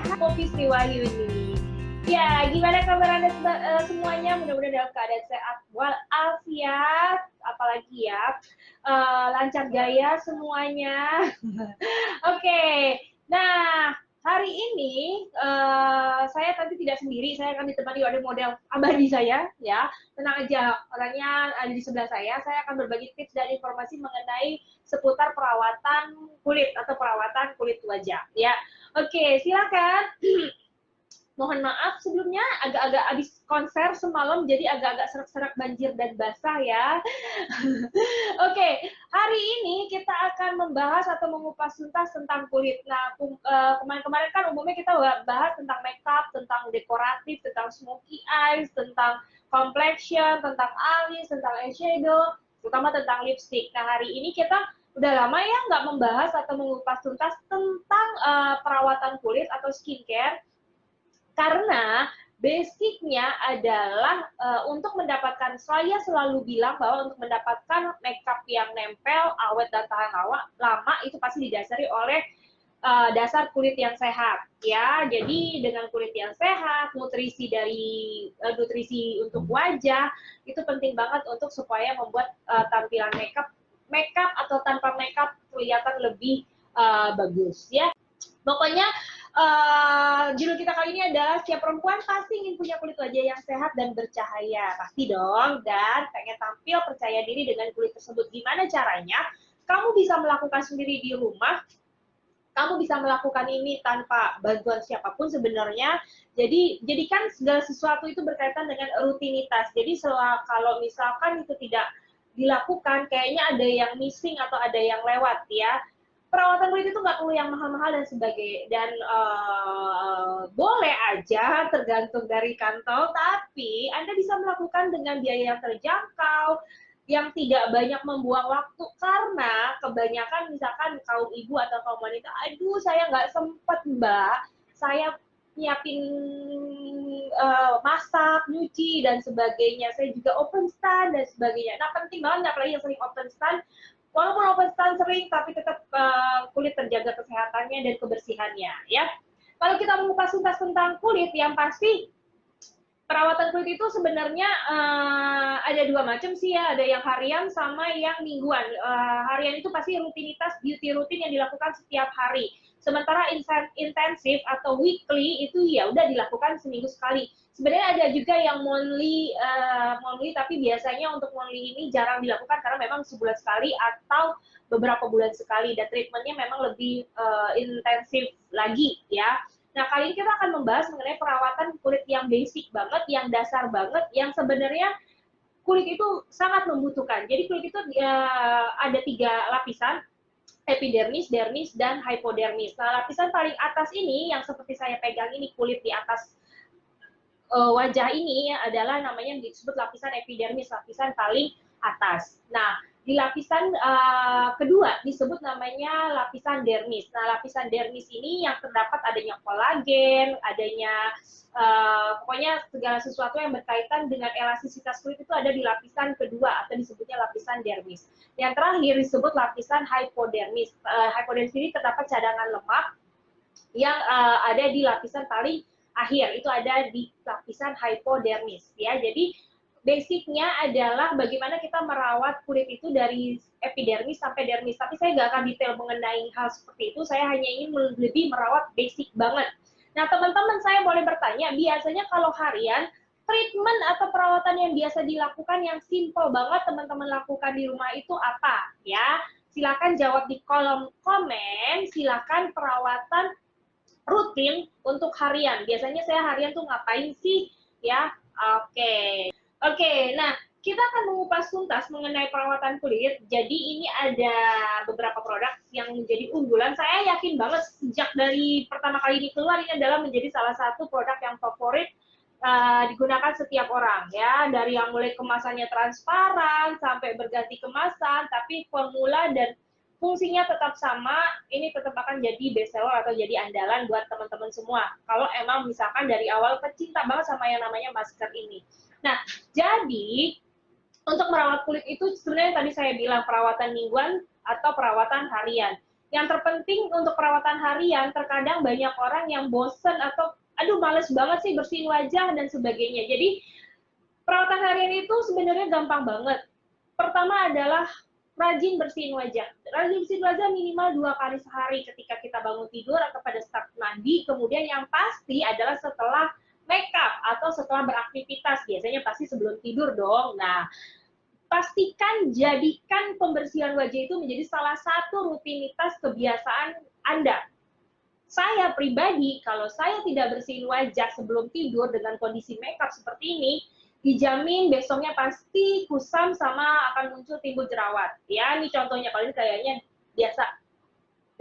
Poppy Sriwahyuni. Ya, gimana kabar Anda semuanya? Mudah-mudahan dalam keadaan sehat walafiat, apalagi ya, lancar jaya semuanya. Oke, nah hari ini saya tentu tidak sendiri, saya akan ditemani oleh model abadi saya, ya. Tenang aja, orangnya ada di sebelah saya. Saya akan berbagi tips dan informasi mengenai seputar perawatan kulit atau perawatan kulit wajah, ya. Oke, silakan. Mohon maaf sebelumnya agak-agak habis konser semalam jadi agak-agak serak-serak banjir dan basah ya. Oke, hari ini kita akan membahas atau mengupas tuntas tentang kulit. Nah, kemarin-kemarin kan umumnya kita bahas tentang makeup, tentang dekoratif, tentang smoky eyes, tentang complexion, tentang alis, tentang eyeshadow, terutama tentang lipstick. Nah, hari ini kita udah lama ya nggak membahas atau mengupas tuntas tentang perawatan kulit atau skincare, karena basicnya adalah untuk mendapatkan, saya selalu bilang bahwa untuk mendapatkan makeup yang nempel, awet dan tahan lama itu pasti didasari oleh dasar kulit yang sehat, ya. Jadi dengan kulit yang sehat, nutrisi nutrisi untuk wajah itu penting banget untuk supaya membuat tampilan makeup atau tanpa makeup kelihatan lebih bagus, ya. Pokoknya judul kita kali ini adalah setiap perempuan pasti ingin punya kulit wajah yang sehat dan bercahaya, pasti dong, dan pengen tampil percaya diri dengan kulit tersebut. Gimana caranya? Kamu bisa melakukan sendiri di rumah, kamu bisa melakukan ini tanpa bantuan siapapun sebenarnya. Jadi jadikan segala sesuatu itu berkaitan dengan rutinitas. Jadi kalau misalkan itu tidak dilakukan, kayaknya ada yang missing atau ada yang lewat, ya. Perawatan kulit itu nggak perlu yang mahal-mahal dan sebagainya, dan boleh aja tergantung dari kantong, tapi Anda bisa melakukan dengan biaya yang terjangkau, yang tidak banyak membuang waktu, karena kebanyakan misalkan kaum ibu atau kaum wanita, aduh saya nggak sempet mbak, saya nyiapin masak, nyuci, dan sebagainya, saya juga open stand dan sebagainya. Nah penting banget, apalagi yang sering open stand, walaupun open stand sering, tapi tetap kulit terjaga kesehatannya dan kebersihannya, ya. Kalau kita mengupas tuntas tentang kulit, yang pasti perawatan kulit itu sebenarnya ada dua macam sih ya, ada yang harian sama yang mingguan. Harian itu pasti rutinitas beauty rutin yang dilakukan setiap hari. Sementara intensif atau weekly itu ya udah dilakukan seminggu sekali. Sebenarnya ada juga yang monthly, tapi biasanya untuk monthly ini jarang dilakukan karena memang sebulan sekali atau beberapa bulan sekali, dan treatmentnya memang lebih intensif lagi, ya. Nah, kali ini kita akan membahas mengenai perawatan kulit yang basic banget, yang dasar banget, yang sebenarnya kulit itu sangat membutuhkan. Jadi kulit itu ada 3 lapisan, epidermis, dermis, dan hypodermis. Nah, lapisan paling atas ini yang seperti saya pegang ini, kulit di atas wajah ini adalah namanya disebut lapisan epidermis, lapisan paling atas. Nah, di lapisan kedua disebut namanya lapisan dermis. Nah, lapisan dermis ini yang terdapat adanya kolagen, adanya pokoknya segala sesuatu yang berkaitan dengan elastisitas kulit itu ada di lapisan kedua atau disebutnya lapisan dermis. Yang terakhir disebut lapisan hypodermis. Hypodermis ini terdapat cadangan lemak yang ada di lapisan paling akhir, itu ada di lapisan hypodermis, ya. Jadi basicnya adalah bagaimana kita merawat kulit itu dari epidermis sampai dermis, tapi saya nggak akan detail mengenai hal seperti itu, saya hanya ingin lebih merawat basic banget. Nah, teman-teman saya boleh bertanya, biasanya kalau harian, treatment atau perawatan yang biasa dilakukan yang simple banget teman-teman lakukan di rumah itu apa, ya? Silakan jawab di kolom komen, silakan perawatan rutin untuk harian. Biasanya saya harian tuh ngapain sih, ya? Oke, nah kita akan mengupas tuntas mengenai perawatan kulit. Jadi ini ada beberapa produk yang menjadi unggulan. Saya yakin banget sejak dari pertama kali ini keluar, ini adalah menjadi salah satu produk yang favorit digunakan setiap orang, ya. Dari yang mulai kemasannya transparan sampai berganti kemasan, tapi formula dan fungsinya tetap sama, ini tetap akan jadi best seller atau jadi andalan buat teman-teman semua. Kalau emang misalkan dari awal pecinta banget sama yang namanya masker ini. Nah, jadi untuk merawat kulit itu sebenarnya tadi saya bilang perawatan mingguan atau perawatan harian. Yang terpenting untuk perawatan harian, terkadang banyak orang yang bosen atau aduh males banget sih bersihin wajah dan sebagainya. Jadi perawatan harian itu sebenarnya gampang banget. Pertama adalah rajin bersihin wajah. Rajin bersihin wajah minimal 2 kali sehari ketika kita bangun tidur atau pada saat mandi. Kemudian yang pasti adalah setelah make up atau setelah beraktivitas. Biasanya pasti sebelum tidur dong. Nah, pastikan jadikan pembersihan wajah itu menjadi salah satu rutinitas kebiasaan Anda. Saya pribadi, kalau saya tidak bersihin wajah sebelum tidur dengan kondisi makeup seperti ini, dijamin besoknya pasti kusam sama akan muncul timbul jerawat. Ya, ini contohnya, kalau ini kayaknya biasa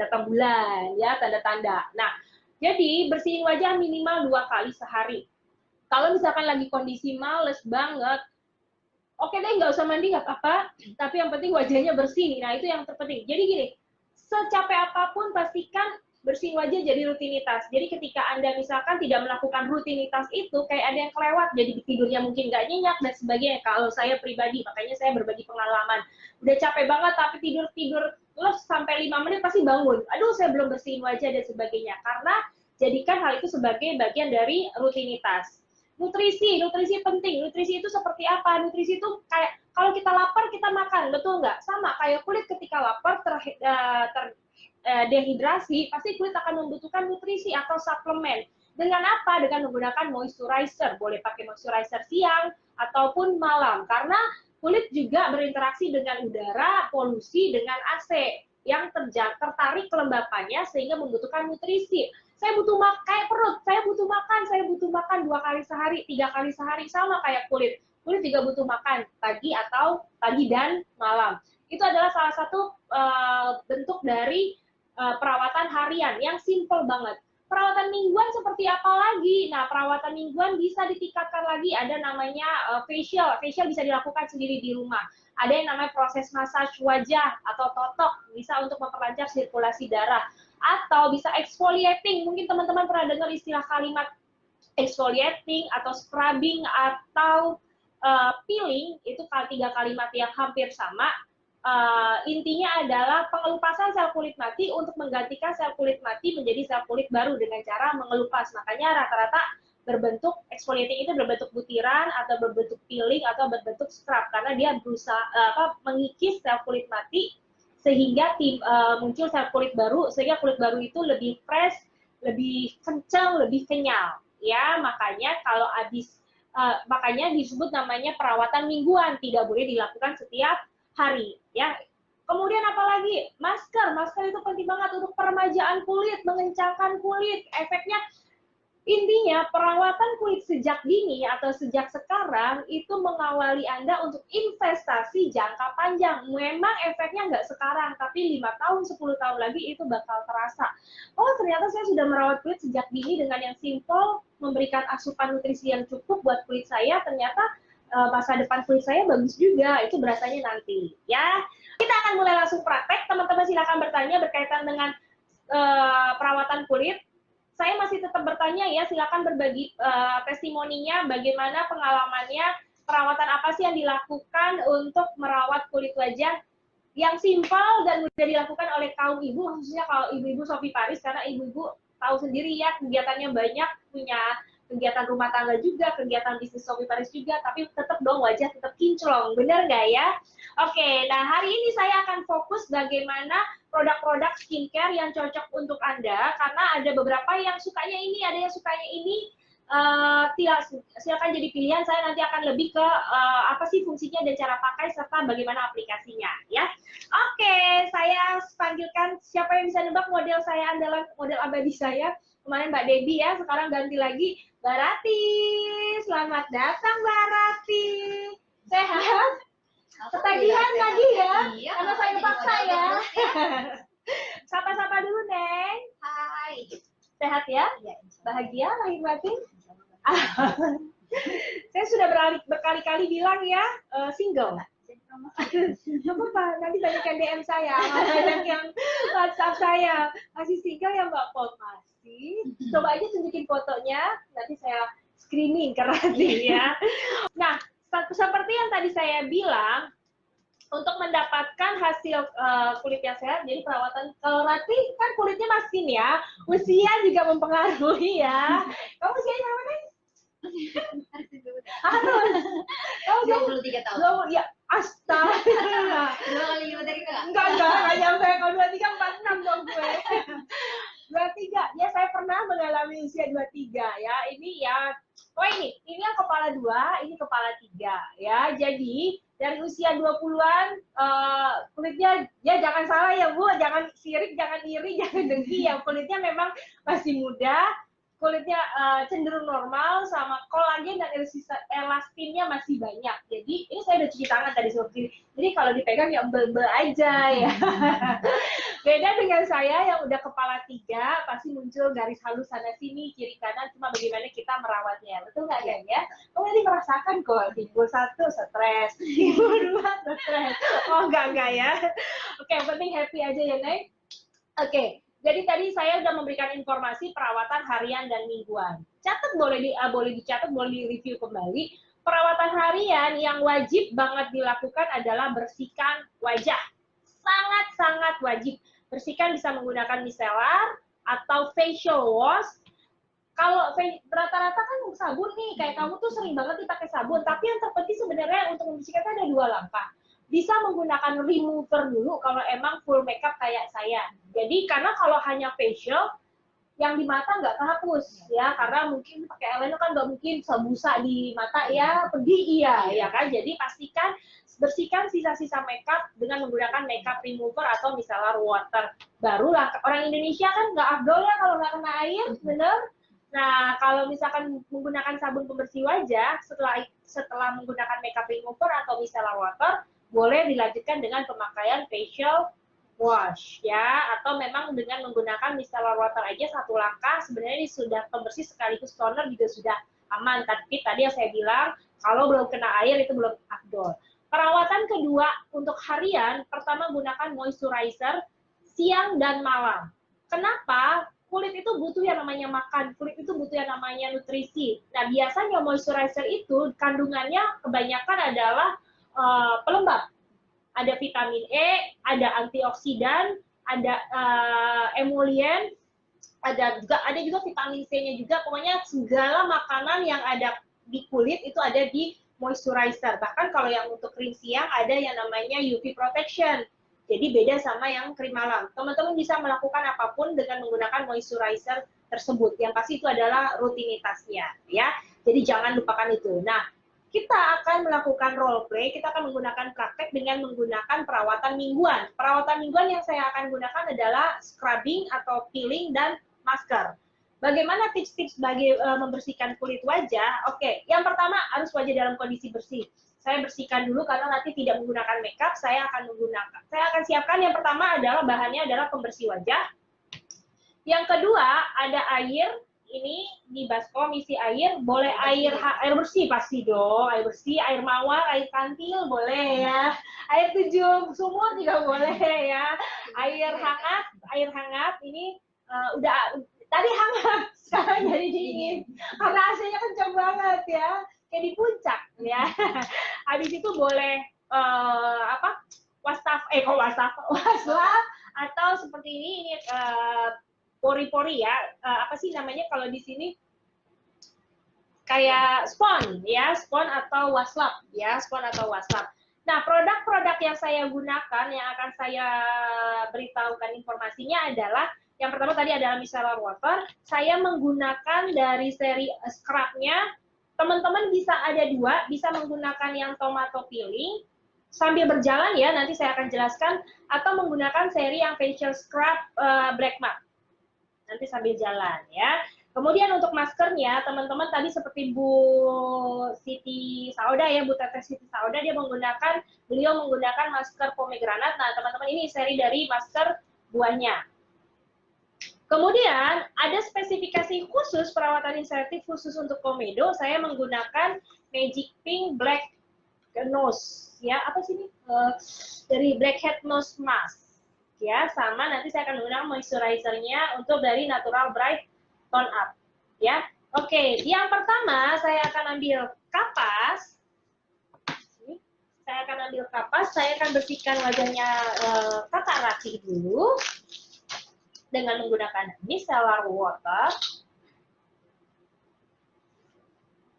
datang bulan, ya, tanda-tanda. Nah, jadi bersihin wajah minimal 2 kali sehari. Kalau misalkan lagi kondisi males banget, oke deh, nggak usah mandi, nggak apa-apa, tapi yang penting wajahnya bersih. Nah, itu yang terpenting. Jadi gini, secapek apapun pastikan bersihin wajah jadi rutinitas. Jadi ketika Anda misalkan tidak melakukan rutinitas itu, kayak ada yang kelewat, jadi tidurnya mungkin nggak nyenyak dan sebagainya. Kalau saya pribadi, makanya saya berbagi pengalaman. Udah capek banget, tapi tidur sampai 5 menit pasti bangun. Aduh, saya belum bersihin wajah dan sebagainya. Karena jadikan hal itu sebagai bagian dari rutinitas. Nutrisi penting. Nutrisi itu seperti apa? Nutrisi itu kayak kalau kita lapar kita makan, betul nggak? Sama kayak kulit ketika lapar dehidrasi, pasti kulit akan membutuhkan nutrisi atau suplemen. Dengan apa? Dengan menggunakan moisturizer. Boleh pakai moisturizer siang ataupun malam, karena kulit juga berinteraksi dengan udara, polusi, dengan AC yang tertarik kelembapannya sehingga membutuhkan nutrisi. Saya butuh makan kayak perut, saya butuh makan 2 kali sehari, 3 kali sehari, sama kayak kulit. Kulit juga butuh makan pagi dan malam. Itu adalah salah satu bentuk dari perawatan harian yang simple banget. Perawatan mingguan seperti apa lagi? Nah, perawatan mingguan bisa ditingkatkan lagi. Ada namanya facial. Facial bisa dilakukan sendiri di rumah. Ada yang namanya proses massage wajah atau totok, bisa untuk memperlancar sirkulasi darah. Atau bisa exfoliating. Mungkin teman-teman pernah dengar istilah kalimat exfoliating atau scrubbing atau peeling. Itu 3 kalimat yang hampir sama. Intinya adalah pengelupasan sel kulit mati untuk menggantikan sel kulit mati menjadi sel kulit baru dengan cara mengelupas. Makanya rata-rata berbentuk exfoliating itu berbentuk butiran atau berbentuk peeling atau berbentuk scrub, karena dia berusaha mengikis sel kulit mati sehingga muncul sel kulit baru, sehingga kulit baru itu lebih fresh, lebih kencang, lebih kenyal. Ya, makanya kalau makanya disebut namanya perawatan mingguan, tidak boleh dilakukan setiap hari. Ya, kemudian apalagi masker itu penting banget untuk peremajaan kulit, mengencangkan kulit. Efeknya intinya perawatan kulit sejak dini atau sejak sekarang itu mengawali Anda untuk investasi jangka panjang. Memang efeknya nggak sekarang, tapi 5 tahun, 10 tahun lagi itu bakal terasa. Oh, ternyata saya sudah merawat kulit sejak dini dengan yang simple, memberikan asupan nutrisi yang cukup buat kulit saya, ternyata masa depan kulit saya bagus juga. Itu berasanya nanti. Ya, kita akan mulai langsung praktek. Teman-teman silakan bertanya berkaitan dengan perawatan kulit. Saya masih tetap bertanya ya, silakan berbagi testimoninya, bagaimana pengalamannya, perawatan apa sih yang dilakukan untuk merawat kulit wajah yang simpel dan mudah dilakukan oleh kaum ibu, khususnya kalau ibu-ibu Sophie Paris, karena ibu-ibu tahu sendiri ya, kegiatannya banyak, punya kegiatan rumah tangga juga, kegiatan bisnis Sophie Paris juga, tapi tetap dong wajah tetap kinclong, benar nggak ya? Oke, nah hari ini saya akan fokus bagaimana produk-produk skincare yang cocok untuk Anda, karena ada beberapa yang sukanya ini, ada yang sukanya ini. Silakan jadi pilihan. Saya nanti akan lebih ke apa sih fungsinya dan cara pakai serta bagaimana aplikasinya ya. Oke, saya panggilkan siapa yang bisa nebak model saya andalan, model abadi saya kemarin Mbak Debbie ya, sekarang ganti lagi Mbak Rati. Selamat datang Mbak Rati. Sehat? Ketagihan lagi ya? Iya, karena saya paksa ya. Sapa-sapa dulu Neng. Hai. Sehat ya? Iya, bahagia lahir batin? Saya sudah berkali-kali bilang ya, single. Gak apa-apa, nanti banyak yang DM saya, banyak yang WhatsApp saya. Masih single ya Mbak Pot? Masih. Coba aja tunjukin fotonya, nanti saya screening ke Rati ya. Nah, seperti yang tadi saya bilang, untuk mendapatkan hasil kulit yang sehat, jadi perawatan kalau Rati kan kulitnya masih ya, usia juga mempengaruhi ya. Kamu usianya berapa nih? Harus. Kamu 23 tahun. Ya, astaga. 2 kali lipat dari Kak. Enggak nyampe. Kalau 23, 46 dong gue. 23, ya saya pernah mengalami usia 23 ya. Ini ya, ini yang kepala 2, ini kepala 3 ya. Jadi dari usia 20-an kulitnya ya jangan salah ya Bu, jangan sirik, jangan iri, jangan dengki ya. Kulitnya memang masih muda, kulitnya cenderung normal, sama kolagen dan elastinnya masih banyak. Jadi ini saya udah cuci tangan tadi seperti ini. Jadi kalau dipegang ya embel-embel aja ya. Beda dengan saya yang udah kepala 3, pasti muncul garis halus sana sini, kiri kanan, cuma bagaimana kita merawatnya. Betul nggak ya? Oh, ini merasakan kok, minggu 1 stres, minggu 2 stres. Oh, enggak ya. Oke, yang penting happy aja ya, Neng. Oke. Jadi tadi saya sudah memberikan informasi perawatan harian dan mingguan. Catat boleh dicatat, boleh di-review kembali. Perawatan harian yang wajib banget dilakukan adalah bersihkan wajah. Sangat-sangat wajib. Bersihkan bisa menggunakan micellar atau facial wash. Kalau rata-rata kan sabun nih, kayak kamu tuh sering banget dipakai sabun. Tapi yang terpenting sebenarnya untuk membersihkan ada 2 langkah. Bisa menggunakan remover dulu kalau emang full makeup kayak saya. Jadi karena kalau hanya facial, yang di mata nggak kehapus ya, karena mungkin pakai eyeliner kan nggak mungkin sebusa di mata ya, pedih ya kan. Jadi pastikan bersihkan sisa-sisa makeup dengan menggunakan makeup remover atau micellar water. Barulah orang Indonesia kan nggak afdol ya kalau nggak kena air, bener. Nah, kalau misalkan menggunakan sabun pembersih wajah, setelah menggunakan makeup remover atau micellar water, boleh dilanjutkan dengan pemakaian facial wash ya, atau memang dengan menggunakan micellar water aja 1 langkah sebenarnya ini sudah pembersih sekaligus toner juga sudah aman. Tapi tadi yang saya bilang kalau belum kena air itu belum afdol. Perawatan kedua untuk harian, pertama gunakan moisturizer siang dan malam. Kenapa? Kulit itu butuh yang namanya makan, kulit itu butuh yang namanya nutrisi. Nah, biasanya moisturizer itu kandungannya kebanyakan adalah pelembab. Ada vitamin E, ada antioksidan, ada emollient, ada juga vitamin C-nya juga. Pokoknya segala makanan yang ada di kulit itu ada di moisturizer. Bahkan kalau yang untuk krim siang ada yang namanya UV protection. Jadi beda sama yang krim malam. Teman-teman bisa melakukan apapun dengan menggunakan moisturizer tersebut. Yang pasti itu adalah rutinitasnya ya. Jadi jangan lupakan itu. Nah, kita akan melakukan role play, kita akan menggunakan praktek dengan menggunakan perawatan mingguan. Perawatan mingguan yang saya akan gunakan adalah scrubbing atau peeling dan masker. Bagaimana tips-tips bagi membersihkan kulit wajah? Oke, yang pertama harus wajah dalam kondisi bersih. Saya bersihkan dulu karena nanti tidak menggunakan makeup, saya akan siapkan yang pertama adalah bahannya adalah pembersih wajah. Yang kedua ada air. Ini di baskom isi air, boleh air bersih pasti dong, air bersih, air mawar, air kantil boleh ya, air tujuh sumur juga boleh ya, air hangat ini udah tadi hangat, sekarang jadi dingin karena AC-nya kenceng banget ya, kayak di puncak ya. Habis itu boleh wastaf atau seperti ini pori-pori ya, apa sih namanya kalau di sini kayak spons ya, spons atau waslap ya, spons atau waslap. Nah, produk-produk yang saya gunakan yang akan saya beritahukan informasinya adalah yang pertama tadi adalah micellar water. Saya menggunakan dari seri scrub-nya. Teman-teman bisa ada 2, bisa menggunakan yang tomato peeling sambil berjalan ya, nanti saya akan jelaskan, atau menggunakan seri yang facial scrub black matte. Nanti sambil jalan ya. Kemudian untuk maskernya, teman-teman tadi seperti Bu Siti Sauda ya, Bu Teteh Siti Sauda, beliau menggunakan masker pomegranat. Nah, teman-teman ini seri dari masker buahnya. Kemudian ada spesifikasi khusus perawatan insertif khusus untuk komedo. Saya menggunakan Magic Pink Black Nose ya, apa sih ini? Dari Blackhead Nose Mask. Ya, sama nanti saya akan menggunakan moisturizer-nya untuk dari Natural Bright Tone Up ya. Oke, yang pertama saya akan ambil kapas. Saya akan ambil kapas, saya akan bersihkan wajahnya Kakak Ratih dulu dengan menggunakan micellar water.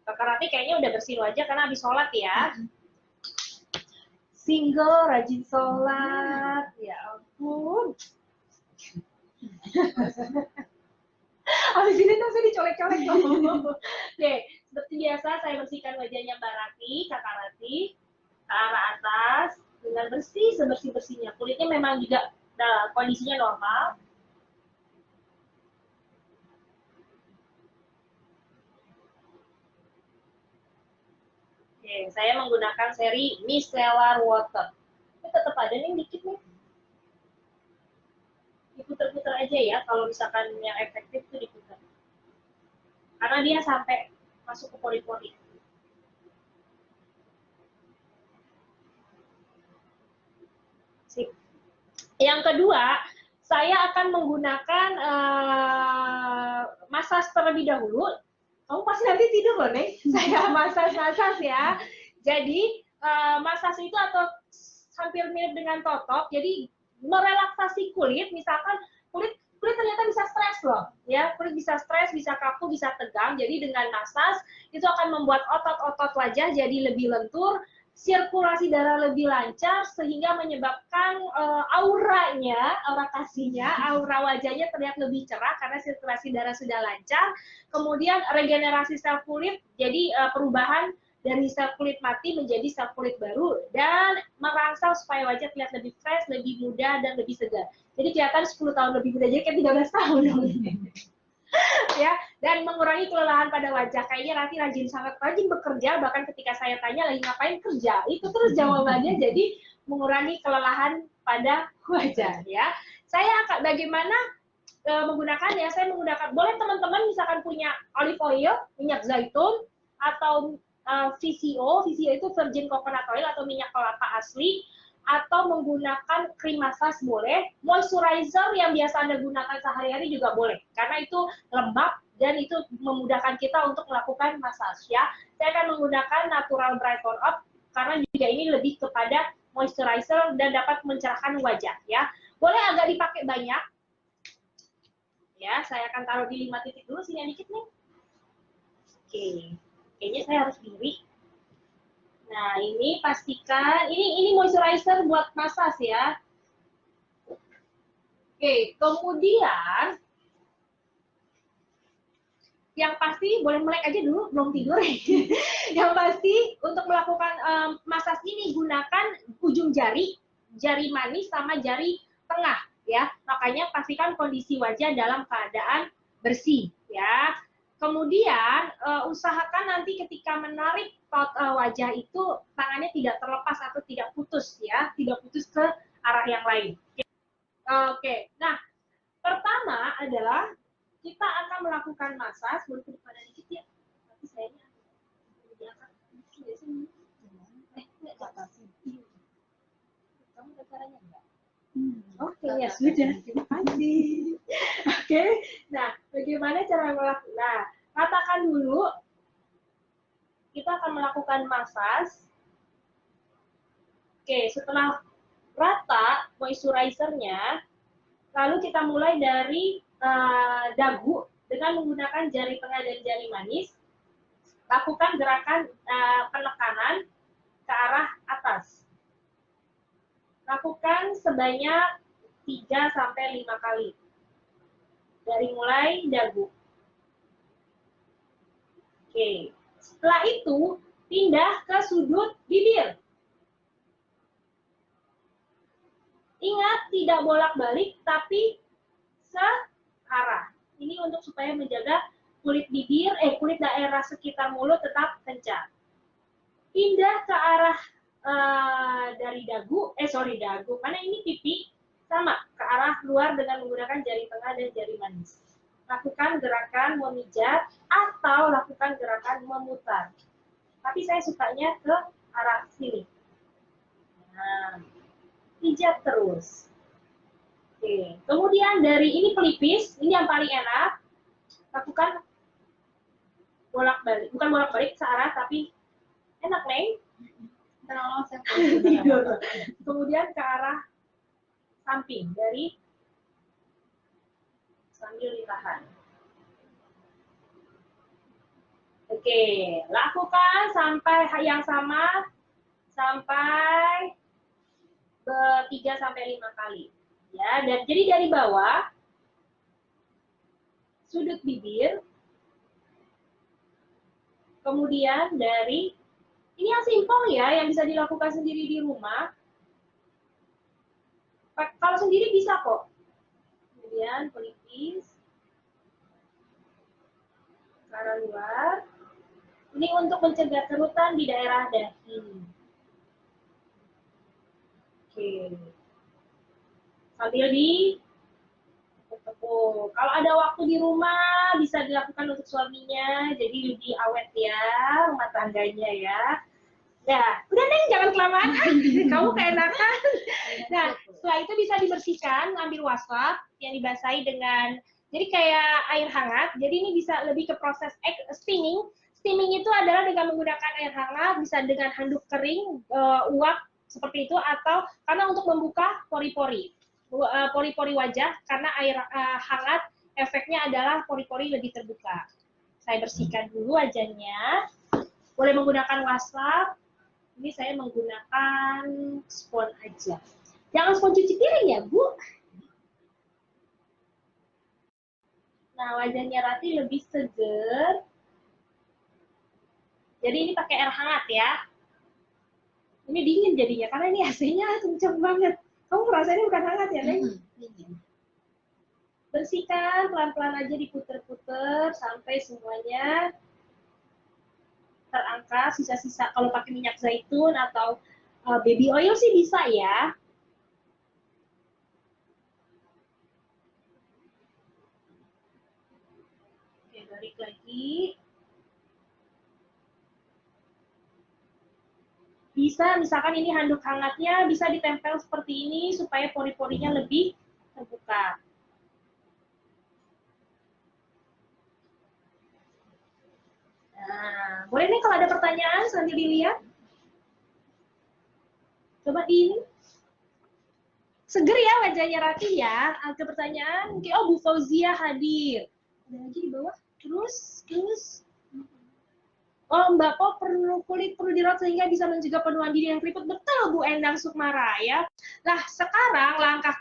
Kakak Ratih kayaknya udah bersihin wajah karena habis sholat ya. Single, rajin sholat, ya ampun. Habis ini tuh saya dicolek-colek loh. Oke, seperti biasa saya bersihkan wajahnya Mbak Ratih, Kakak Ratih, ke arah atas dengan bersih sebersih-bersihnya. Kulitnya memang juga kondisinya normal. Oke, saya menggunakan seri micellar water. Ini tetap ada nih dikit nih. Diputer-puter aja ya, kalau misalkan yang efektif itu diputer. Karena dia sampai masuk ke pori-pori. Sip. Yang kedua, saya akan menggunakan massage terlebih dahulu. Kamu pasti nanti tidur loh, Nek. Saya massage ya. Jadi, massage itu atau hampir mirip dengan totok. Jadi, merelaksasi kulit, misalkan kulit ternyata bisa stres loh, ya. Kulit bisa stres, bisa kaku, bisa tegang. Jadi dengan massage itu akan membuat otot-otot wajah jadi lebih lentur, sirkulasi darah lebih lancar sehingga menyebabkan auranya, aura kasihnya, aura wajahnya terlihat lebih cerah karena sirkulasi darah sudah lancar. Kemudian regenerasi sel kulit, jadi perubahan dari sel kulit mati menjadi sel kulit baru dan merangsang supaya wajah terlihat lebih fresh, lebih muda dan lebih segar. Jadi kelihatan 10 tahun lebih muda, jadi kayak 13 tahun. Ya, dan mengurangi kelelahan pada wajah. Kayaknya Rati sangat rajin bekerja, bahkan ketika saya tanya lagi ngapain kerja, itu terus jawabannya jadi mengurangi kelelahan pada wajah ya. Saya akan bagaimana menggunakannya, saya menggunakan, boleh teman-teman misalkan punya olive oil, minyak zaitun, atau VCO itu virgin coconut oil atau minyak kelapa asli, atau menggunakan krim massage boleh, moisturizer yang biasa Anda gunakan sehari-hari juga boleh, karena itu lembab dan itu memudahkan kita untuk melakukan massage ya. Saya akan menggunakan natural bright tone up karena juga ini lebih kepada moisturizer dan dapat mencerahkan wajah ya. Boleh agak dipakai banyak. Ya, saya akan taruh di 5 titik dulu, sini dikit nih. Oke, kayaknya saya harus diri. Nah, ini pastikan, ini moisturizer buat massage ya. Oke, kemudian yang pasti boleh melek aja dulu, belum tidur. Yang pasti untuk melakukan massage ini gunakan ujung jari, jari manis sama jari tengah ya. Makanya pastikan kondisi wajah dalam keadaan bersih ya. Kemudian usahakan nanti ketika menarik wajah itu tangannya tidak terlepas atau tidak putus ya, tidak putus ke arah yang lain. Oke. Nah, pertama adalah kita akan melakukan massage, boleh ke depan dikit ya. Tapi sayangnya diangkat enggak jatuh. Kamu ada caranya enggak? Oke, ya sudah. Terima kasih. Oke. Nah, bagaimana cara melakukan? Nah, katakan dulu kita akan melakukan massage. Oke, setelah rata moisturizer-nya, lalu kita mulai dari dagu dengan menggunakan jari tengah dan jari manis. Lakukan gerakan penekanan ke arah atas. Lakukan sebanyak 3-5 kali. Dari mulai dagu. Oke. Setelah itu, pindah ke sudut bibir. Ingat, tidak bolak-balik, tapi searah. Ini untuk supaya menjaga kulit bibir, kulit daerah sekitar mulut tetap kencang. Pindah ke arah dari dagu, dagu, mana ini pipi, sama, ke arah luar dengan menggunakan jari tengah dan jari manis. Lakukan gerakan memijat atau lakukan gerakan memutar. Tapi saya sukanya ke arah sini. Nah, pijat terus. Oke. Kemudian dari ini pelipis, ini yang paling enak. Lakukan bolak-balik, bukan bolak-balik searah, tapi enak, Neng. Kemudian ke arah samping dari sambil ditahan. Oke, lakukan sampai yang sama sampai 3 sampai 5 kali. Ya, dan jadi dari bawah sudut bibir, kemudian dari ini yang simpel ya, yang bisa dilakukan sendiri di rumah. Kalau sendiri bisa kok. Kemudian pelipis ke arah luar. Ini untuk mencegah kerutan di daerah dahi. Oke. Sambil tepuk. Kalau ada waktu di rumah bisa dilakukan untuk suaminya, jadi lebih awet ya rumah tangganya ya. Nah, udah Neng, jangan kelamaan. Kamu keenakan. Nah, setelah itu bisa dibersihkan, ambil wastafel yang dibasahi dengan, jadi kayak air hangat. Jadi ini bisa lebih ke proses steaming. Steaming itu adalah dengan menggunakan air hangat, bisa dengan handuk kering, uap seperti itu, atau karena untuk membuka pori-pori wajah, karena air hangat efeknya adalah pori-pori lebih terbuka. Saya bersihkan dulu wajahnya. Boleh menggunakan wastafel. Ini saya menggunakan spons aja. Jangan spons cuci piring ya, Bu. Nah, wajahnya Rati lebih seger. Jadi ini pakai air hangat ya. Ini dingin jadinya, karena ini AC-nya kenceng banget. Kamu merasa ini bukan hangat ya, Neng? Bersihkan, pelan-pelan aja diputer-puter sampai semuanya terangkat. Sisa-sisa kalau pakai minyak zaitun atau baby oil sih bisa ya. Oke, balik lagi. Bisa, misalkan ini handuk hangatnya bisa ditempel seperti ini supaya pori-porinya lebih terbuka. Nah, boleh nih kalau ada pertanyaan sambil dilihat. Coba ini. Seger ya wajahnya Rati ya. Ada pertanyaan? Oh, Bu Fauzia hadir. Ada lagi di bawah. Terus. Oh, Mbak Po kulit perlu dirawat sehingga bisa mencegah penuaan dini yang keriput. Betul, Bu Endang Sukmara ya. Nah, sekarang langkah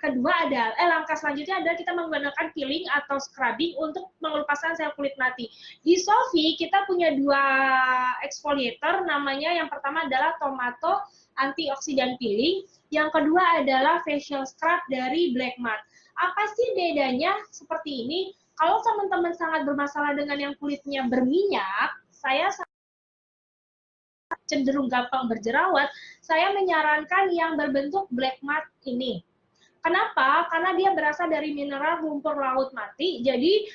selanjutnya adalah kita menggunakan peeling atau scrubbing untuk mengelupaskan sel kulit mati. Di Sofi kita punya 2 exfoliator, namanya yang pertama adalah Tomato Antioxidant Peeling, yang kedua adalah facial scrub dari Black Mud. Apa sih bedanya seperti ini? Kalau teman-teman sangat bermasalah dengan yang kulitnya berminyak, saya cenderung gampang berjerawat, saya menyarankan yang berbentuk black mud ini. Kenapa? Karena dia berasal dari mineral lumpur laut mati, jadi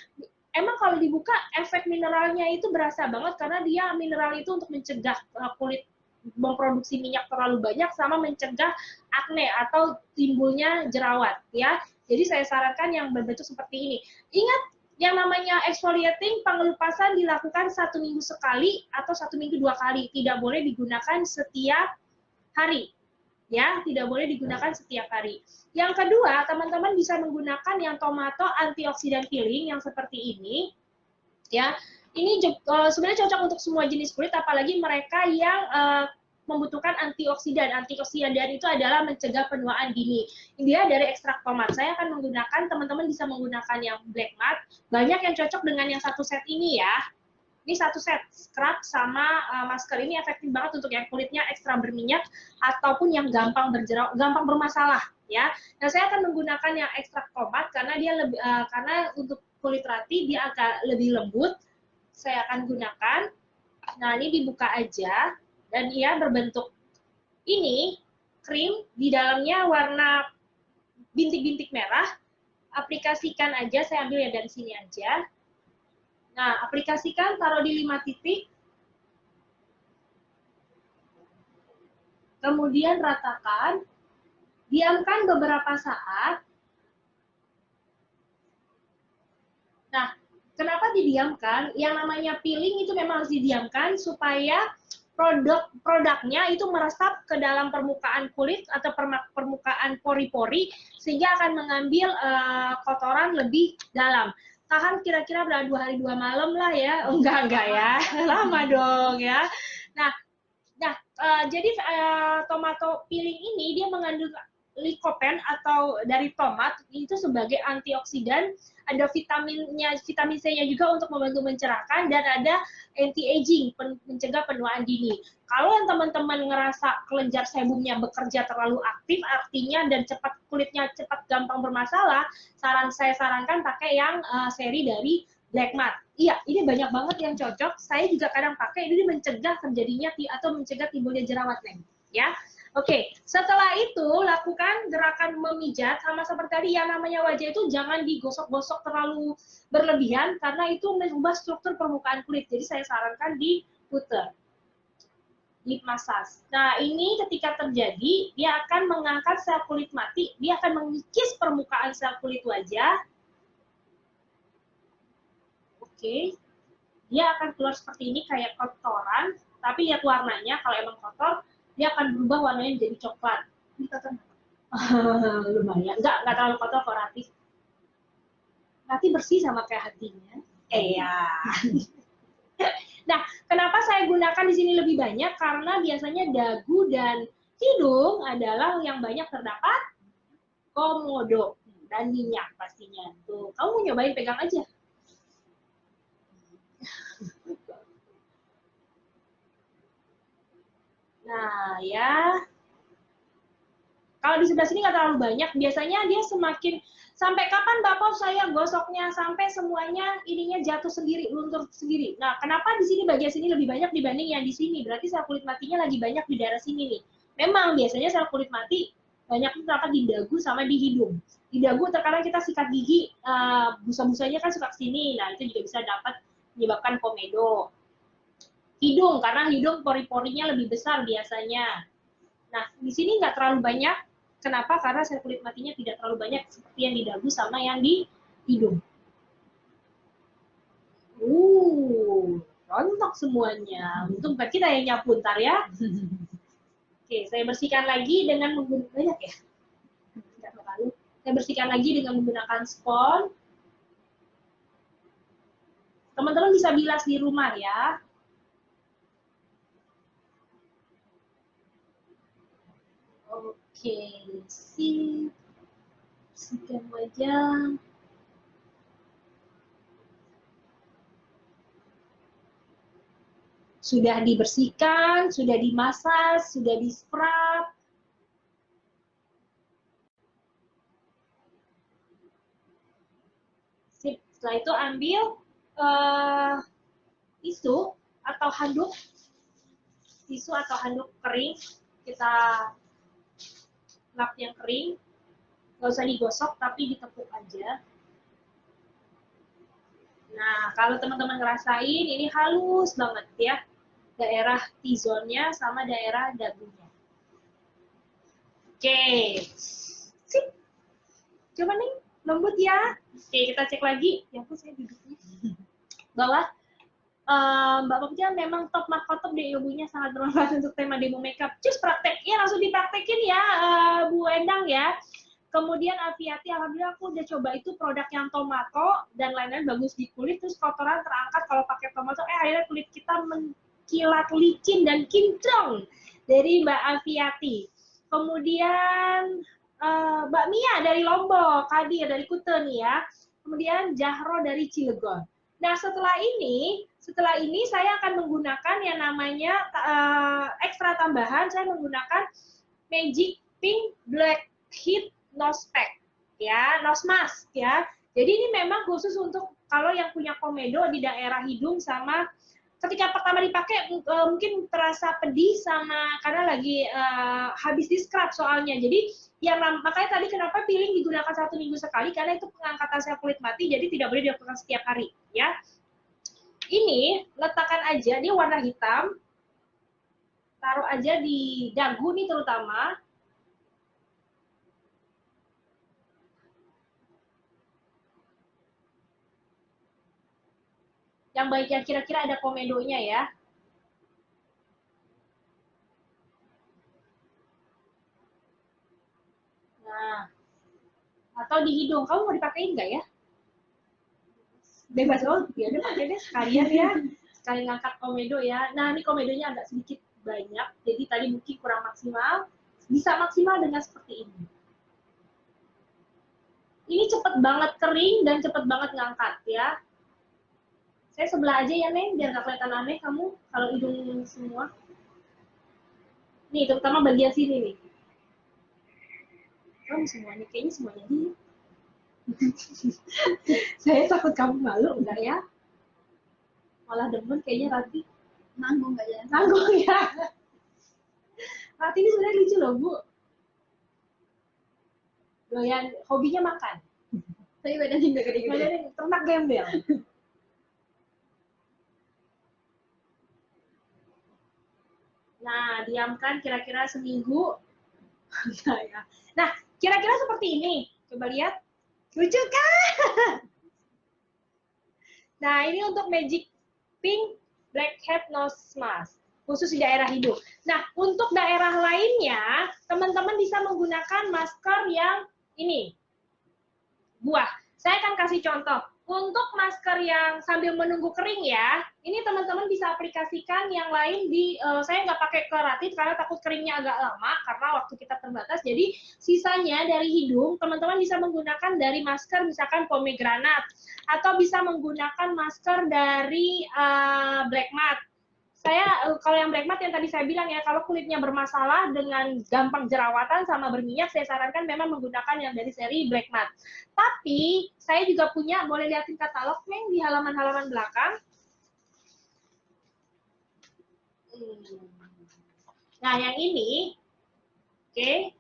emang kalau dibuka efek mineralnya itu berasa banget karena dia mineral itu untuk mencegah kulit memproduksi minyak terlalu banyak sama mencegah akne atau timbulnya jerawat ya. Jadi saya sarankan yang berbentuk seperti ini. Ingat, yang namanya exfoliating, pengelupasan dilakukan 1 minggu sekali atau 1 minggu 2 kali. Tidak boleh digunakan setiap hari. Ya, tidak boleh digunakan setiap hari. Yang kedua, teman-teman bisa menggunakan yang Tomato Antioxidant Peeling yang seperti ini. Ya, ini sebenarnya cocok untuk semua jenis kulit, apalagi mereka yang membutuhkan antioksidan. Antioksidan itu adalah mencegah penuaan dini. Dia dari ekstrak tomat. Saya akan menggunakan, teman-teman bisa menggunakan yang black mud. Banyak yang cocok dengan yang satu set ini ya. Ini satu set, scrub sama masker. Ini efektif banget untuk yang kulitnya ekstra berminyak ataupun yang gampang bermasalah ya. Nah, saya akan menggunakan yang ekstrak tomat karena dia lebih karena untuk kulit Rati dia agak lebih lembut. Saya akan gunakan. Nah, ini dibuka aja. Dan ia berbentuk ini, krim, di dalamnya warna bintik-bintik merah. Aplikasikan aja, saya ambil ya dari sini aja. Nah, aplikasikan, taruh di 5 titik. Kemudian ratakan. Diamkan beberapa saat. Nah, kenapa didiamkan? Yang namanya peeling itu memang harus didiamkan supaya produknya itu meresap ke dalam permukaan kulit atau permukaan pori-pori sehingga akan mengambil kotoran lebih dalam. Tahan kira-kira 2 hari 2 malam lah ya. Oh, enggak ya. Lama dong ya. Nah, jadi tomato peeling ini dia mengandung lycopene atau dari tomat itu sebagai antioksidan, ada vitamin C-nya juga untuk membantu mencerahkan, dan ada anti-aging, mencegah penuaan dini. Kalau yang teman-teman ngerasa kelenjar sebumnya bekerja terlalu aktif, artinya dan cepat kulitnya cepat gampang bermasalah, saya sarankan pakai yang seri dari Black Matte. Iya, ini banyak banget yang cocok. Saya juga kadang pakai, ini mencegah terjadinya atau mencegah timbulnya jerawat, Neng. Ya. Oke, setelah itu lakukan gerakan memijat, sama seperti tadi yang namanya wajah itu jangan digosok-gosok terlalu berlebihan karena itu mengubah struktur permukaan kulit. Jadi saya sarankan diputer, dimasas. Nah, ini ketika terjadi, dia akan mengangkat sel kulit mati, dia akan mengikis permukaan sel kulit wajah. Oke, dia akan keluar seperti ini kayak kotoran, tapi lihat warnanya, kalau emang kotor, dia akan berubah warnanya menjadi coklat. Ini kotor lumayan, nggak terlalu kotor kok Rati. Rati bersih sama kayak hatinya. Iya. Nah, kenapa saya gunakan di sini lebih banyak? Karena biasanya dagu dan hidung adalah yang banyak terdapat komodo dan minyak pastinya. Tuh, kamu nyobain pegang aja. Nah, ya. Kalau di sebelah sini nggak terlalu banyak, biasanya dia semakin, sampai kapan Bapak saya gosoknya, sampai semuanya ininya jatuh sendiri, luntur sendiri. Nah, kenapa di sini bagian sini lebih banyak dibanding yang di sini? Berarti sel kulit matinya lagi banyak di daerah sini nih. Memang biasanya sel kulit mati banyak terdapat di dagu sama di hidung. Di dagu terkadang kita sikat gigi, busa-busanya kan suka kesini, nah itu juga bisa dapat menyebabkan komedo. Hidung, karena hidung pori-porinya lebih besar biasanya. Nah, di sini nggak terlalu banyak. Kenapa? Karena sel kulit matinya tidak terlalu banyak seperti yang di dagu sama yang di hidung. Rontok semuanya. Untung bukan kita yang nyapu ntar ya. Oke, saya bersihkan lagi dengan menggunakan banyak ya. Saya bersihkan lagi dengan menggunakan spons. Teman-teman bisa bilas di rumah ya. Oke, sip. Bersihkan wajah. Sudah dibersihkan, sudah dimasas, sudah di-scrub. Sip. Setelah itu ambil tisu atau handuk kering, kita lap yang kering, nggak usah digosok tapi ditepuk aja. Nah, kalau teman-teman ngerasain ini halus banget ya, daerah T-zone-nya sama daerah dagunya. Oke, sip. Coba nih, lembut ya. Oke, kita cek lagi. Ya ampun, saya duduknya bawah. Mbak Pokja memang top markotop deh, ilmunya sangat bermanfaat untuk tema demo makeup. Cus praktek, ya langsung dipraktekin ya Bu Endang ya. Kemudian Aviati, alhamdulillah aku udah coba itu produk yang tomato dan lain-lain bagus di kulit, terus kotoran terangkat kalau pakai tomato, akhirnya kulit kita mengkilat licin dan kinclong, dari Mbak Aviati. Kemudian Mbak Mia dari Lombok, Kadir dari Kute nih ya. Kemudian Jahro dari Cilegon. Nah, setelah ini saya akan menggunakan yang namanya ekstra tambahan, saya menggunakan Magic Pink Black Heat Nose Pack, ya, nose mask ya. Jadi ini memang khusus untuk kalau yang punya komedo di daerah hidung, sama ketika pertama dipakai mungkin terasa pedih sama karena lagi habis di scrub soalnya. Jadi yang makanya tadi kenapa peeling digunakan 1 minggu sekali, karena itu pengangkatan sel kulit mati, jadi tidak boleh dilakukan setiap hari ya. Ini letakkan aja, dia warna hitam, taruh aja di dagu nih terutama. Yang baik yang kira-kira ada komedonya ya. atau di hidung. Kamu mau dipakein nggak ya? Bebas banget, ya udah pakai deh sekalian ya. Sekali ngangkat komedo ya. Nah, ini komedonya agak sedikit banyak, jadi tadi mungkin kurang maksimal. Bisa maksimal dengan seperti ini. Ini cepet banget kering dan cepet banget ngangkat ya. Saya sebelah aja ya, Neng, biar nggak kelihatan aneh kamu kalau hidung semua. Nih, terutama bagian sini nih. Kamu semuanya, kayaknya semuanya di. Saya takut kamu malu, enggak ya? Malah demen kayaknya Rati. Nanggung nggak ya? Nanggung ya. Rati ini sebenarnya lucu loh, Bu. Doyan, hobinya makan. Tapi badannya nggak gede-gede. Badannya ternak gembel. Nah, diamkan kira-kira seminggu. Nah, kira-kira seperti ini. Coba lihat. Lucu kan? Nah, ini untuk Magic Pink Blackhead Nose Mask. Khusus di daerah hidung. Nah, untuk daerah lainnya, teman-teman bisa menggunakan masker yang ini. Buah. Saya akan kasih contoh. Untuk masker yang sambil menunggu kering ya, ini teman-teman bisa aplikasikan yang lain di, saya nggak pakai keratit karena takut keringnya agak lama, karena waktu kita terbatas, jadi sisanya dari hidung, teman-teman bisa menggunakan dari masker misalkan pomegranate, atau bisa menggunakan masker dari black mat. Saya kalau yang black mat yang tadi saya bilang ya, kalau kulitnya bermasalah dengan gampang jerawatan sama berminyak, saya sarankan memang menggunakan yang dari seri black mat. Tapi saya juga punya, boleh lihatin katalog Neng di halaman-halaman belakang. Nah yang ini, oke.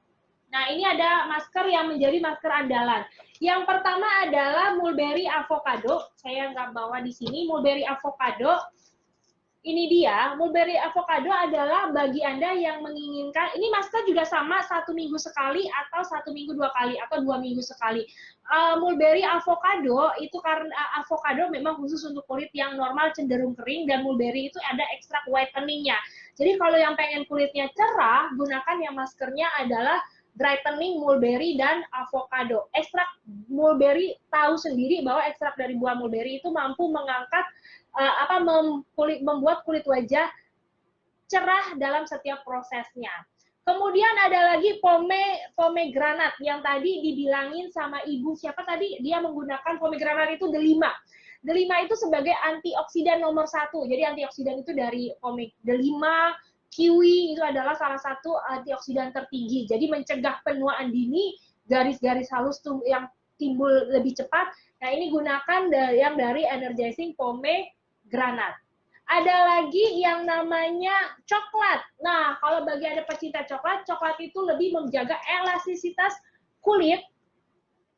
Nah ini ada masker yang menjadi masker andalan. Yang pertama adalah mulberry avocado. Saya nggak bawa di sini. Mulberry avocado. Ini dia, mulberry avocado adalah bagi Anda yang menginginkan, ini masker juga sama 1 minggu sekali atau 1 minggu 2 kali atau 2 minggu sekali. Mulberry avocado itu karena avocado memang khusus untuk kulit yang normal cenderung kering, dan mulberry itu ada ekstrak whitening-nya. Jadi kalau yang pengen kulitnya cerah, gunakan yang maskernya adalah brightening mulberry dan avocado. Ekstrak mulberry tahu sendiri bahwa ekstrak dari buah mulberry itu mampu mengangkat membuat kulit wajah cerah dalam setiap prosesnya. Kemudian ada lagi pomegranate yang tadi dibilangin sama ibu siapa tadi, dia menggunakan pomegranate itu delima. Delima itu sebagai antioksidan nomor 1. Jadi antioksidan itu dari delima, kiwi itu adalah salah satu antioksidan tertinggi. Jadi mencegah penuaan dini, garis-garis halus tuh yang timbul lebih cepat. Nah ini gunakan yang dari energizing pomegranate. Ada lagi yang namanya coklat. Nah, kalau bagi Anda pecinta coklat, coklat itu lebih menjaga elastisitas kulit.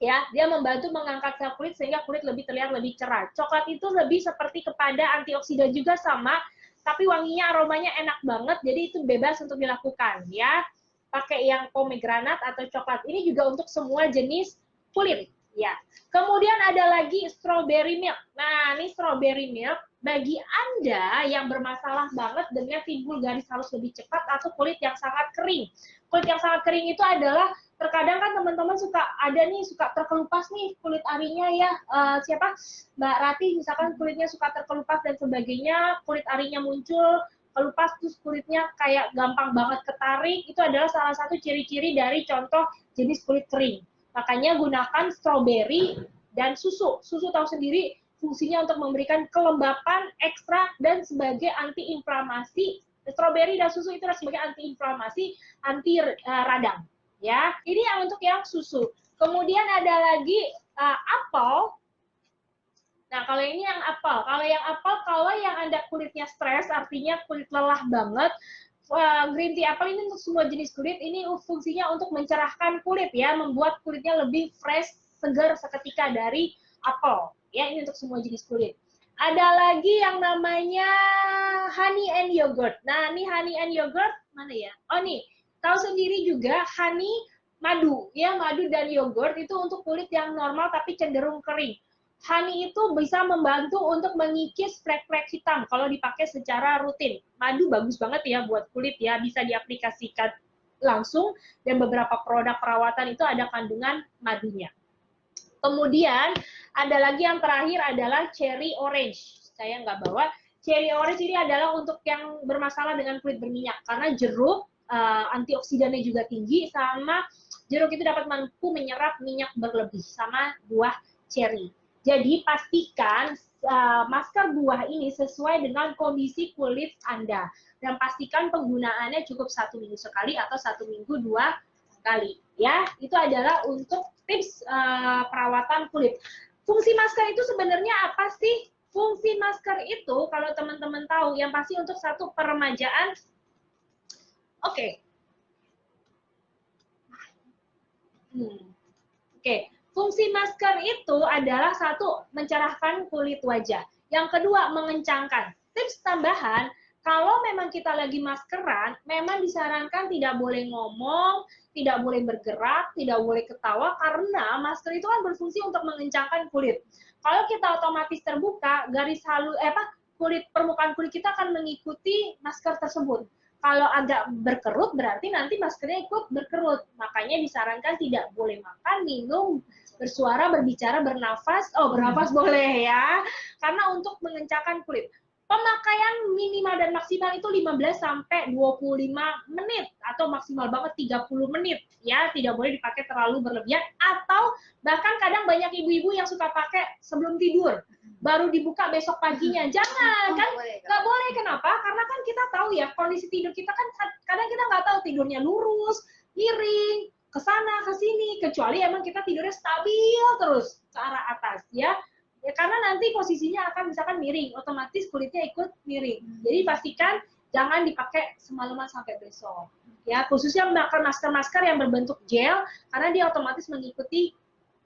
Ya, dia membantu mengangkat sel kulit sehingga kulit lebih terlihat lebih cerah. Coklat itu lebih seperti kepada antioksidan juga sama, tapi wanginya, aromanya enak banget, jadi itu bebas untuk dilakukan ya. Pakai yang pomegranate atau coklat. Ini juga untuk semua jenis kulit. Ya. Kemudian ada lagi strawberry milk. Nah, ini strawberry milk bagi Anda yang bermasalah banget dengan timbul garis halus lebih cepat atau kulit yang sangat kering. Kulit yang sangat kering itu adalah terkadang kan teman-teman suka ada nih suka terkelupas nih kulit arinya ya, siapa Mbak Rati misalkan kulitnya suka terkelupas dan sebagainya, kulit arinya muncul kelupas terus kulitnya kayak gampang banget ketarik, itu adalah salah satu ciri-ciri dari contoh jenis kulit kering. Makanya gunakan strawberry dan susu. Susu tahu sendiri fungsinya untuk memberikan kelembapan, ekstrak, dan sebagai antiinflamasi. Strawberry dan susu itu sebagai antiinflamasi, anti radang. Ya, ini yang untuk yang susu. Kemudian ada lagi apel. Nah, kalau ini yang apel. Kalau yang Anda kulitnya stres, artinya kulit lelah banget, green tea apple ini untuk semua jenis kulit, ini fungsinya untuk mencerahkan kulit ya, membuat kulitnya lebih fresh, segar seketika dari apel. Ya, ini untuk semua jenis kulit. Ada lagi yang namanya honey and yogurt. Nah, ini honey and yogurt mana ya? Oh nih, tahu sendiri juga honey, madu ya, madu dan yogurt itu untuk kulit yang normal tapi cenderung kering. Honey itu bisa membantu untuk mengikis flek-flek hitam kalau dipakai secara rutin. Madu bagus banget ya buat kulit ya, bisa diaplikasikan langsung, dan beberapa produk perawatan itu ada kandungan madunya. Kemudian ada lagi yang terakhir adalah cherry orange. Saya nggak bawa. Cherry orange ini adalah untuk yang bermasalah dengan kulit berminyak karena jeruk antioksidannya juga tinggi, sama jeruk itu dapat mampu menyerap minyak berlebih sama buah cherry. Jadi pastikan masker buah ini sesuai dengan kondisi kulit Anda dan pastikan penggunaannya cukup 1 minggu sekali atau 1 minggu 2 kali. Ya, itu adalah untuk tips perawatan kulit. Fungsi masker itu sebenarnya apa sih? Fungsi masker itu kalau teman-teman tahu, yang pasti untuk satu peremajaan. Oke. Oke, fungsi masker itu adalah satu, mencerahkan kulit wajah. Yang kedua, mengencangkan. Tips tambahan, kalau memang kita lagi maskeran, memang disarankan tidak boleh ngomong, tidak boleh bergerak, tidak boleh ketawa, karena masker itu kan berfungsi untuk mengencangkan kulit. Kalau kita otomatis terbuka, garis halus, permukaan kulit kita akan mengikuti masker tersebut. Kalau agak berkerut, berarti nanti maskernya ikut berkerut. Makanya disarankan tidak boleh makan, minum, bersuara, berbicara, bernafas. Oh, bernafas boleh ya. Karena untuk mengencangkan kulit. Pemakaian minimal dan maksimal itu 15 sampai 25 menit atau maksimal banget 30 menit ya, tidak boleh dipakai terlalu berlebihan, atau bahkan kadang banyak ibu-ibu yang suka pakai sebelum tidur baru dibuka besok paginya. Jangan, kan nggak boleh. Kenapa? Karena kan kita tahu ya, kondisi tidur kita kan kadang kita nggak tahu tidurnya lurus, miring, ke sana, ke sini, kecuali emang kita tidurnya stabil terus ke arah atas ya. Ya, karena nanti posisinya akan misalkan miring, otomatis kulitnya ikut miring. Jadi pastikan jangan dipakai semalaman sampai besok. Ya, khususnya masker-masker yang berbentuk gel, karena dia otomatis mengikuti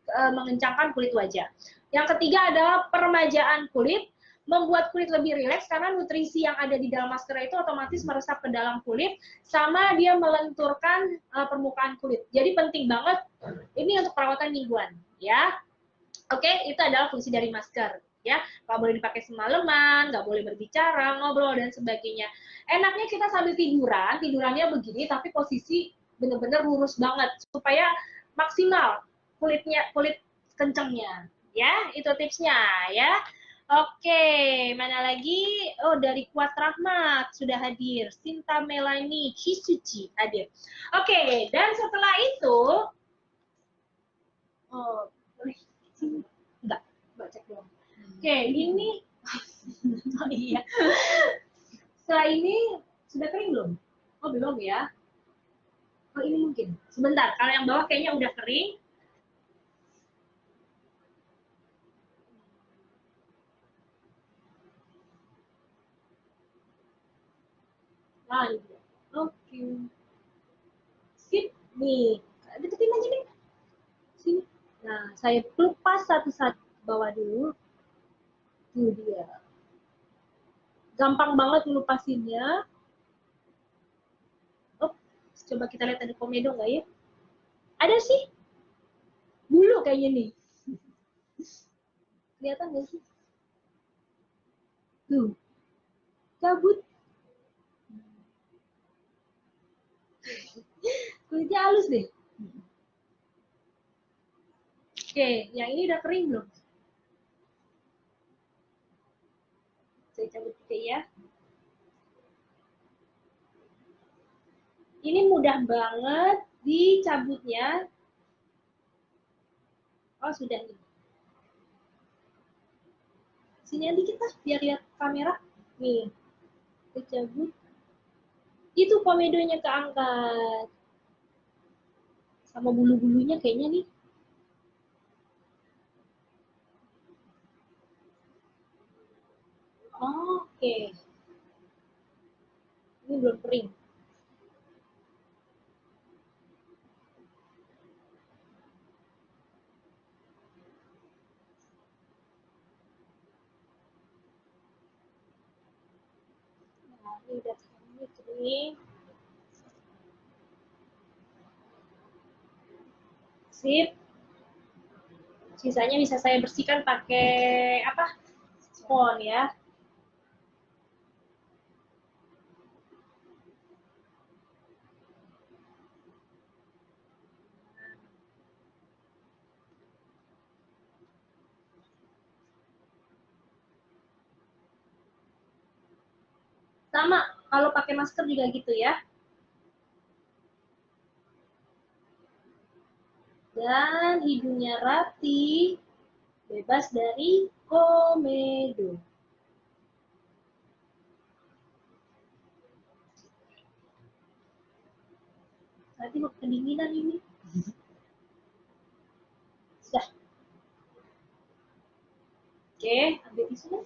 mengencangkan kulit wajah. Yang ketiga adalah peremajaan kulit, membuat kulit lebih rileks karena nutrisi yang ada di dalam masker itu otomatis meresap ke dalam kulit, sama dia melenturkan permukaan kulit. Jadi penting banget ini untuk perawatan mingguan, ya. Oke, itu adalah fungsi dari masker. Ya, nggak boleh dipakai semalaman, nggak boleh berbicara, ngobrol dan sebagainya. Enaknya kita sambil tidurannya begini, tapi posisi benar-benar lurus banget supaya maksimal kulit kencengnya. Ya, itu tipsnya ya. Oke, mana lagi? Oh, dari Kuat Rahmat sudah hadir. Sinta Melani Kisuci hadir. Oke, dan setelah itu, oh, enggak cek dong. Oke, ini oh iya. Setelah ini sudah kering belum? Oh, belum ya. Oh, ini mungkin. Sebentar, kalau yang bawah kayaknya udah kering. Nah, ini. Oke. Sip nih. Deketin aja nih. Sini. Nah, saya lepas satu-satu bawah dulu. Tuh dia. Gampang banget ngelupasinnya. Oh, coba kita lihat ada komedo nggak ya? Ada sih. Bulu kayaknya nih. Kelihatan nggak sih? Tuh. Cabut. Kulitnya halus deh. Oke, yang ini udah kering belum? Saya cabut juga ya. Ini mudah banget dicabutnya. Oh, sudah nih. Sini dikit lah, biar lihat kamera. Nih, dicabut. Itu komedonya keangkat. Sama bulu-bulunya kayaknya nih. Oh, oke. Ini belum kering. Nah, ini udah kering. Sip. Sisanya bisa saya bersihkan pakai apa? Spons ya. Sama, kalau pakai masker juga gitu ya. Dan hidungnya rapi, bebas dari komedo. Nanti mau kedinginan ini. Sudah. Oke, ambil tisu.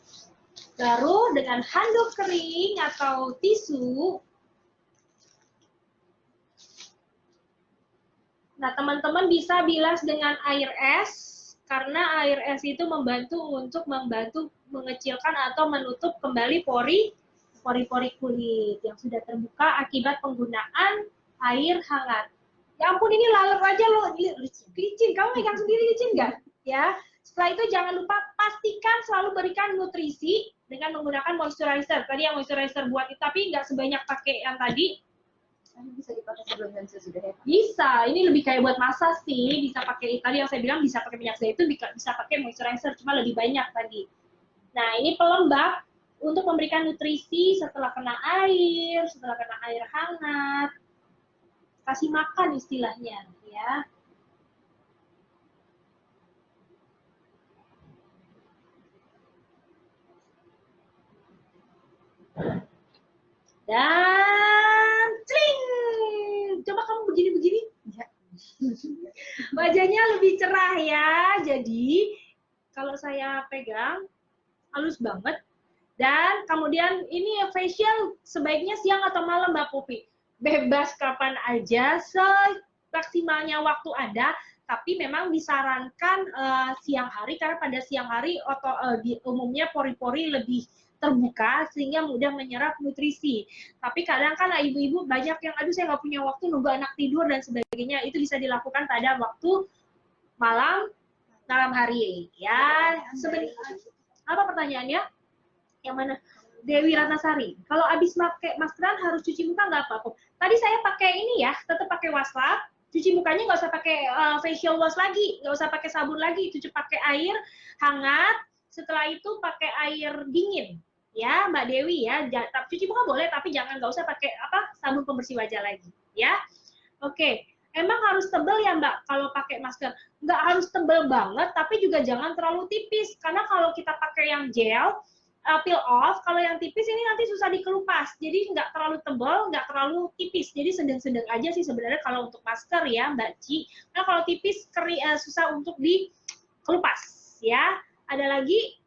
Baru dengan handuk kering atau tisu. Nah, teman-teman bisa bilas dengan air es, karena air es itu membantu mengecilkan atau menutup kembali pori-pori kulit yang sudah terbuka akibat penggunaan air hangat. Ya ampun, ini laler aja loh, licin. Kamu megang sendiri licin nggak? Ya. Setelah itu jangan lupa pastikan selalu berikan nutrisi dengan menggunakan moisturizer. Tadi yang moisturizer buat itu, tapi nggak sebanyak pakai yang tadi. Bisa dipakai sebelum dan sesudah ya? Bisa, ini lebih kayak buat massage sih. Bisa pakai, tadi yang saya bilang bisa pakai minyak zaitun, bisa pakai moisturizer, cuma lebih banyak tadi. Nah, ini pelembab untuk memberikan nutrisi setelah kena air hangat. Kasih makan istilahnya, ya. Dan cling, coba kamu begini-begini, ya. Wajahnya lebih cerah ya. Jadi kalau saya pegang halus banget. Dan kemudian ini facial sebaiknya siang atau malam Mbak Popi. Bebas kapan aja, semaksimalnya waktu ada. Tapi memang disarankan siang hari, karena pada siang hari umumnya pori-pori lebih terbuka sehingga mudah menyerap nutrisi. Tapi kadang kan ibu-ibu banyak yang aduh saya nggak punya waktu nunggu anak tidur dan sebagainya. Itu bisa dilakukan pada waktu malam hari ya. Sebenarnya apa pertanyaannya? Yang mana? Dewi Ratnasari. Kalau habis pakai maskeran harus cuci muka nggak apa-apa. Tadi saya pakai ini ya, tetap pakai wastafel. Cuci mukanya nggak usah pakai facial wash lagi, nggak usah pakai sabun lagi, cuci pakai air hangat. Setelah itu pakai air dingin, ya Mbak Dewi ya. Cuci muka boleh, tapi jangan nggak usah pakai sabun pembersih wajah lagi, ya. Oke. Emang harus tebal ya Mbak kalau pakai masker? Nggak harus tebal banget, tapi juga jangan terlalu tipis. Karena kalau kita pakai yang gel, peel off, kalau yang tipis ini nanti susah dikelupas, jadi nggak terlalu tebal, nggak terlalu tipis, jadi sedang-sedang aja sih sebenarnya kalau untuk masker ya Mbak Ci. Nah kalau tipis susah untuk dikelupas ya. Ada lagi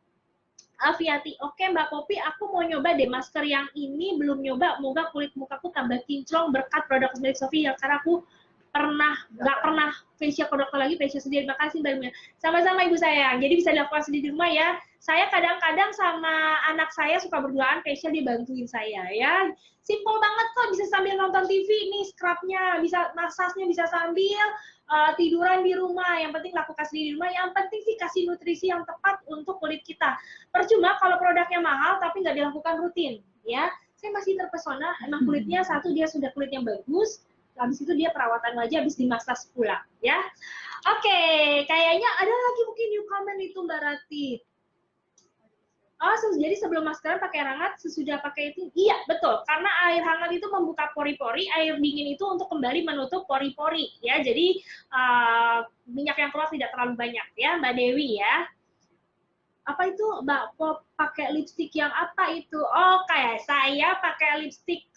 Aviati, oke Mbak Popi, aku mau nyoba deh masker yang ini, belum nyoba, moga kulit mukaku tambah kinclong berkat produk kosmetik Sofi yang karena aku nggak pernah facial ke dokter lagi, facial sendiri. Makasih Mbak Mia. Sama-sama Ibu sayang. Jadi bisa dilakukan sendiri di rumah ya. Saya kadang-kadang sama anak saya suka berduaan facial, dibantuin saya ya. Simple banget kok, bisa sambil nonton TV nih scrubnya, bisa massage-nya bisa sambil tiduran di rumah. Yang penting lakukan sendiri di rumah. Yang penting sih kasih nutrisi yang tepat untuk kulit kita. Percuma kalau produknya mahal tapi nggak dilakukan rutin ya. Saya masih terpesona, emang kulitnya satu dia sudah kulitnya bagus, habis itu dia perawatan wajah, habis dimassage pulang ya. Oke, kayaknya ada lagi mungkin new comment itu Mbak Rati. Oh, jadi sebelum maskeran pakai air hangat, sesudah pakai itu, iya betul, karena air hangat itu membuka pori-pori, air dingin itu untuk kembali menutup pori-pori ya. Jadi minyak yang keluar tidak terlalu banyak ya Mbak Dewi ya. Apa itu Mbak Pop pakai lipstick yang apa itu? Oh, kayak saya pakai lipstick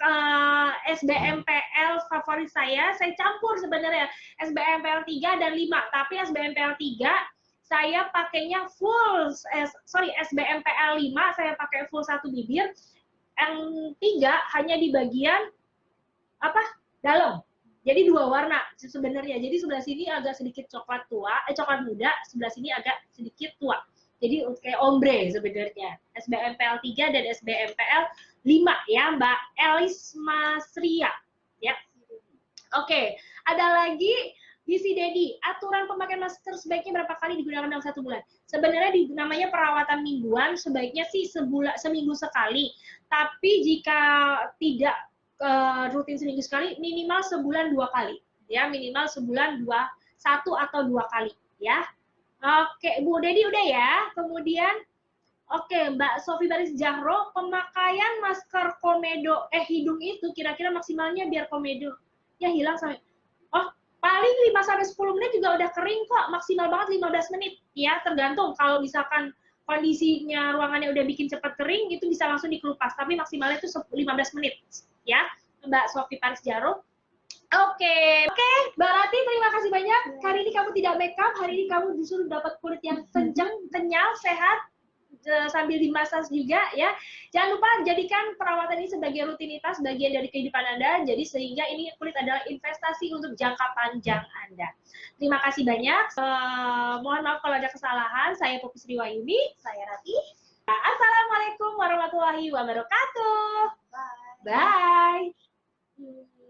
SBMPL favorit saya campur sebenarnya SBMPL 3 dan 5, tapi SBMPL 3 saya pakainya full, SBMPL 5 saya pakai full satu bibir, yang 3 hanya di bagian dalam. Jadi 2 warna sebenarnya. Jadi sebelah sini agak sedikit coklat muda, sebelah sini agak sedikit tua. Jadi kayak ombre sebenarnya. SBMPL 3 dan SBMPL 5 ya, Mbak Elis Masria. Ya. Oke, ada lagi Bisi Dedi, aturan pemakaian masker sebaiknya berapa kali digunakan dalam 1 bulan? Sebenarnya namanya perawatan mingguan, sebaiknya sih seminggu sekali. Tapi jika tidak rutin seminggu sekali, minimal sebulan 2 kali. Ya, minimal sebulan 1 atau 2 kali ya. Oke, Bu Dedi udah ya. Kemudian Oke, Mbak Sofi Baris Jahro, pemakaian masker komedo hidung itu kira-kira maksimalnya biar komedo ya hilang sampai paling 5-10 menit juga udah kering kok, maksimal banget 15 menit ya, tergantung kalau misalkan kondisinya ruangannya udah bikin cepat kering itu bisa langsung dikelupas, tapi maksimalnya itu 15 menit ya, Mbak Sofi Baris Jahro. Oke, Mbak Rati, terima kasih banyak. Hari ini kamu tidak make up, hari ini kamu disuruh dapat kulit yang kenyal, sehat, sambil dimasas juga ya. Jangan lupa jadikan perawatan ini sebagai rutinitas bagian dari kehidupan Anda, jadi sehingga ini kulit adalah investasi untuk jangka panjang Anda. Terima kasih banyak. Mohon maaf kalau ada kesalahan. Saya Poppy Sriwayuni. Saya Rati. Assalamualaikum warahmatullahi wabarakatuh. Bye. Bye.